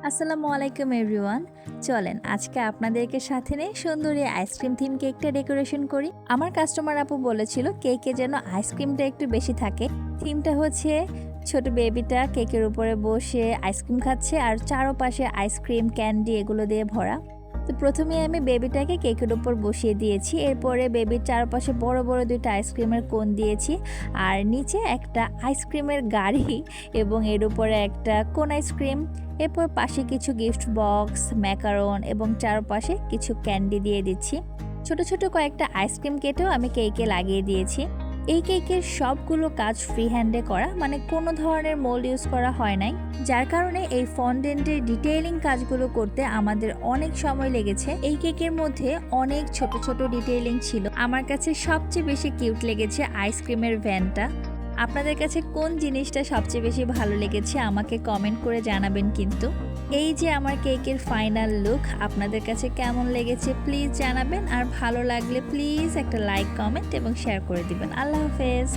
আসসালামু আলাইকুম এভরিওয়ান। চলেন আজকে আপনাদেরকে সাথে নিয়ে সুন্দর এই আইসক্রিম থিম কেকটা ডেকোরেশন করি। আমার কাস্টমার আপু বলেছিল কেকে যেন আইসক্রিমটা একটু বেশি থাকে। থিমটা হচ্ছে ছোট বেবিটা কেকের উপরে বসে আইসক্রিম খাচ্ছে আর চারপাশে আইসক্রিম ক্যান্ডি এগুলো দিয়ে ভরা। তো প্রথমে আমি বেবিটাকে কেকের উপর বসিয়ে দিয়েছি, এরপরে বেবির চারপাশে বড় বড় দুইটা আইসক্রিমের কোন দিয়েছি আর নিচে একটা আইসক্রিমের গাড়ি এবং এর উপরে একটা কোন আইসক্রিম। এরপর পাশে কিছু গিফট বক্স, ম্যাকারন এবং চারপাশে কিছু ক্যান্ডি দিয়ে দিচ্ছি। ছোট ছোট কয়েকটা আইসক্রিম কেটেও আমি কেকে লাগিয়ে দিয়েছি। এই কেকের সবগুলো কাজ ফ্রি হ্যান্ডে করা, মানে কোনো ধরনের মোল্ড ইউজ করা হয় নাই, যার কারণে এই ফন্ডেন্টের ডিটেইলিং কাজগুলো করতে আমাদের অনেক সময় লেগেছে। এই কেকের মধ্যে অনেক ছোট ছোট ডিটেইলিং ছিল। আমার কাছে সবচেয়ে বেশি কিউট লেগেছে আইসক্রিমের ভ্যানটা। আপনাদের কাছে কোন জিনিসটা সবচেয়ে বেশি ভালো লেগেছে আমাকে কমেন্ট করে জানাবেন। কিন্তু এই যে আমার কেকের ফাইনাল লুক, আপনাদের কাছে কেমন লেগেছে প্লিজ জানাবেন, আর ভালো লাগলে প্লিজ একটা লাইক, কমেন্ট এবং শেয়ার করে দিবেন। আল্লাহ হাফেজ।